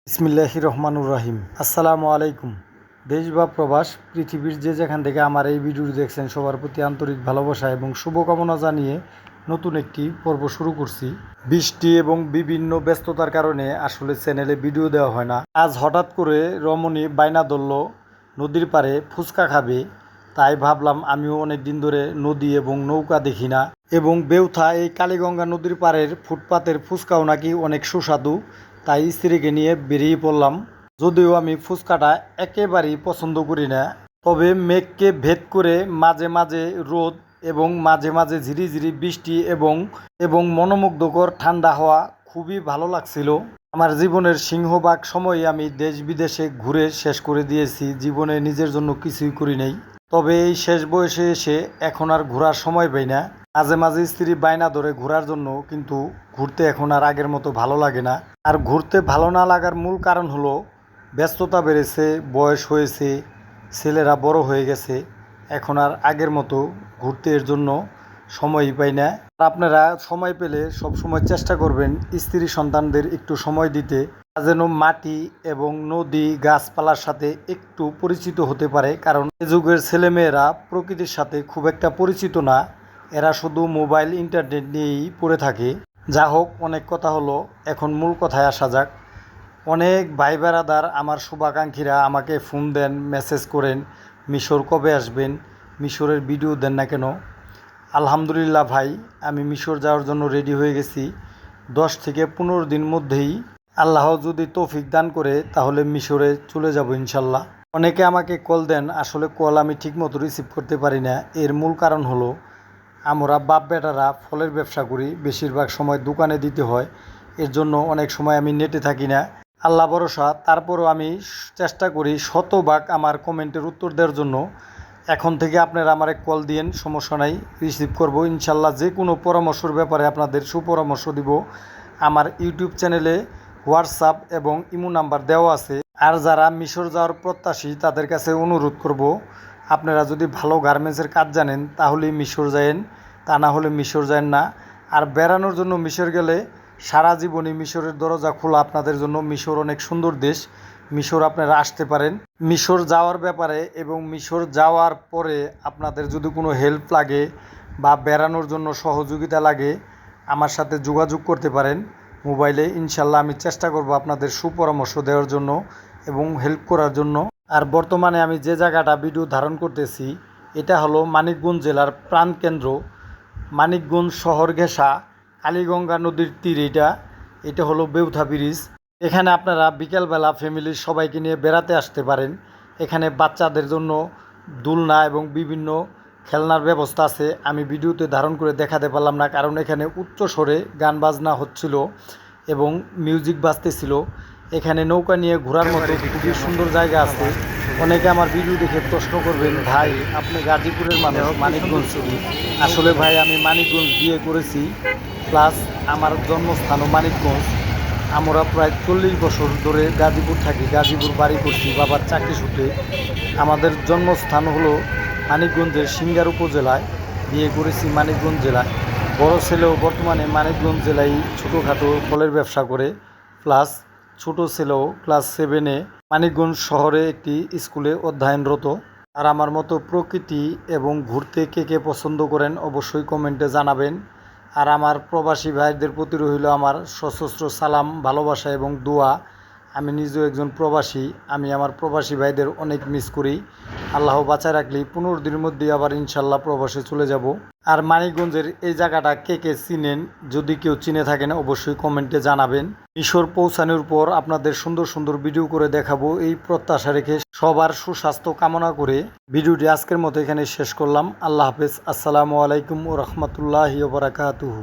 বিসমিল্লাহির রহমানুর রহিম। আসসালামু আলাইকুম। দেশ বা প্রবাস পৃথিবীর যে যেখান থেকে আমার এই ভিডিওটি দেখছেন সবার প্রতি আন্তরিক ভালোবাসা এবং শুভকামনা জানিয়ে নতুন একটি পর্ব শুরু করছি। বৃষ্টি এবং বিভিন্ন ব্যস্ততার কারণে আসলে চ্যানেলে ভিডিও দেওয়া হয় না। আজ হঠাৎ করে রমণী বায়না ধরল নদীর পাড়ে ফুচকা খাবে, তাই ভাবলাম আমিও অনেক দিন ধরে নদী এবং নৌকা দেখি না, এবং বেউথা এই কালীগঙ্গা নদীর পাড়ের ফুটপাতের ফুচকাও নাকি অনেক সুস্বাদু, তাই স্ত্রীকে নিয়ে বেরিয়ে পড়লাম। যদিও আমি ফুচকাটা একেবারেই পছন্দ করি না, তবে মেঘকে ভেদ করে মাঝে মাঝে রোদ এবং মাঝে মাঝে ঝিরিঝিরি বৃষ্টি এবং মনোমুগ্ধকর ঠান্ডা হাওয়া খুবই ভালো লাগছিল। আমার জীবনের সিংহভাগ সময় আমি দেশ বিদেশে ঘুরে শেষ করে দিয়েছি, জীবনে নিজের জন্য কিছুই করি নাই। তবে এই শেষ বয়সে এসে এখন আর ঘোরার সময় পাই না। মাঝে মাঝে স্ত্রী বায়না ধরে ঘোরার জন্য, কিন্তু ঘুরতে এখন আর আগের মতো ভালো লাগে না। আর ঘুরতে ভালো না লাগার মূল কারণ হলো ব্যস্ততা বেড়েছে, বয়স হয়েছে, ছেলেরা বড় হয়ে গেছে, এখন আর আগের মতো ঘুরতে এর জন্য সময়ই পাই না। আপনারা সময় পেলে সব সময় চেষ্টা করবেন স্ত্রী সন্তানদের একটু সময় দিতে, যেন মাটি এবং নদী গাছপালার সাথে একটু পরিচিত হতে পারে। কারণ এ যুগের ছেলেমেয়েরা প্রকৃতির সাথে খুব একটা পরিচিত না, এরা শুধু মোবাইল ইন্টারনেট নিয়েই পড়ে থাকে। যা হোক, অনেক কথা হলো, এখন মূল কথায় আসা যাক। অনেক ভাই বেড়াদার, আমার শুভাকাঙ্ক্ষীরা আমাকে ফোন দেন, মেসেজ করেন, মিশর কবে আসবেন, মিশরের ভিডিও দেন না কেন। আলহামদুলিল্লাহ ভাই, আমি মিশর যাওয়ার জন্য রেডি হয়ে গেছি। 10 থেকে 15 দিন মধ্যেই আল্লাহ যদি তৌফিক দান করে তাহলে মিশরে চলে যাব ইনশাল্লাহ। অনেকে আমাকে কল দেন, আসলে কল আমি ঠিকমতো রিসিভ করতে পারি না। এর মূল কারণ হলো আমরা বাপ বেটারা ফলের ব্যবসা করি, বেশিরভাগ সময় দোকানে দিতে হয়, এর জন্য অনেক সময় আমি নেটে থাকি না। আল্লাহ ভরসা, তারপরও আমি চেষ্টা করি শতভাগ আমার কমেন্টের উত্তর দেওয়ার জন্য। এখন থেকে আপনারা আমারে কল দিয়েন, সমস্যা নাই, রিসিভ করব ইনশাল্লাহ। যে কোনো পরামর্শের ব্যাপারে আপনাদের সুপরামর্শ দিব। আমার ইউটিউব চ্যানেলে হোয়াটসঅ্যাপ এবং ইমো নাম্বার দেওয়া আছে। আর যারা মিশর যাওয়ার প্রত্যাশী তাদের কাছে অনুরোধ করব, আপনারা যদি ভালো গার্মেন্টসের কাজ জানেন তাহলেই মিশর যায়েন, তা না হলে মিশর যায়েন না। আর বেড়ানোর জন্য মিশর গেলে সারা জীবনই মিশরের দরজা খোলা আপনাদের জন্য। মিশর অনেক সুন্দর দেশ, মিশর আপনারা আসতে পারেন। মিশর যাওয়ার ব্যাপারে এবং মিশর যাওয়ার পরে আপনাদের যদি কোনো হেল্প লাগে বা বেড়ানোর জন্য সহযোগিতা লাগে, আমার সাথে যোগাযোগ করতে পারেন মোবাইলে। ইনশাল্লাহ আমি চেষ্টা করব আপনাদের সুপরামর্শ দেওয়ার জন্য এবং হেল্প করার জন্য। আর বর্তমানে আমি যে জায়গাটা ভিডিও ধারণ করতেছি, এটা হলো মানিকগঞ্জ জেলার প্রাণকেন্দ্র, মানিকগঞ্জ শহর ঘেঁষা কালীগঙ্গা নদীর তীর। এটা হলো বেউথা ব্রিজ। এখানে আপনারা বিকেলবেলা ফ্যামিলির সবাইকে নিয়ে বেড়াতে আসতে পারেন। এখানে বাচ্চাদের জন্য দোলনা এবং বিভিন্ন খেলনার ব্যবস্থা আছে। আমি ভিডিওতে ধারণ করে দেখাতে পারলাম না, কারণ এখানে উচ্চ স্বরে গান বাজনা হচ্ছিল এবং মিউজিক বাজতেছিল। এখানে নৌকা নিয়ে ঘোরার মতো খুবই সুন্দর জায়গা আছে। অনেকে আমার ভিডিও দেখে প্রশ্ন করবেন, ভাই আপনি গাজীপুরের মানুষ, মানিকগঞ্জ কি? আসলে ভাই, আমি মানিকগঞ্জ বিয়ে করেছি, প্লাস আমার জন্মস্থানও মানিকগঞ্জ। আমরা প্রায় 40 বছর ধরে গাজীপুর থাকি, গাজীপুর বাড়ি করছি বাবার চাকরি সূত্রে। আমাদের জন্মস্থান হলো মানিকগঞ্জের সিঙ্গার উপজেলায়, বিয়ে করেছি মানিকগঞ্জ জেলায়। বড় ছেলেও বর্তমানে মানিকগঞ্জ জেলায় ছোটোখাটো ফলের ব্যবসা করে, প্লাস ছোটো ছেলেও ক্লাস 7-এ মানিকগঞ্জ শহরে একটি স্কুলে অধ্যয়নরত। আর আমার মতো প্রকৃতি এবং ঘুরতে কে কে পছন্দ করেন অবশ্যই কমেন্টে জানাবেন। আর আমার প্রবাসী ভাইদের প্রতি রইল আমার সশস্ত্র সালাম, ভালোবাসা এবং দোয়া। আমি নিজেও একজন প্রবাসী, আমি আমার প্রবাসী ভাইদের অনেক মিস করি। আল্লাহ বাঁচায় রাখলেই 15 দিনের মধ্যেই আবার ইনশাল্লাহ প্রবাসে চলে যাব। আর মানিকগঞ্জের এই জায়গাটা কে কে চিনেন, যদি কেউ চিনে থাকেন অবশ্যই কমেন্টে জানাবেন। মিশর পৌঁছানোর পর আপনাদের সুন্দর সুন্দর ভিডিও করে দেখাবো এই প্রত্যাশা রেখে সবার সুস্বাস্থ্য কামনা করে ভিডিওটি আজকের মতো এখানে শেষ করলাম। আল্লাহ হাফেজ। আসসালামু আলাইকুম ওয়া রাহমাতুল্লাহি ওয়া বারাকাতুহু।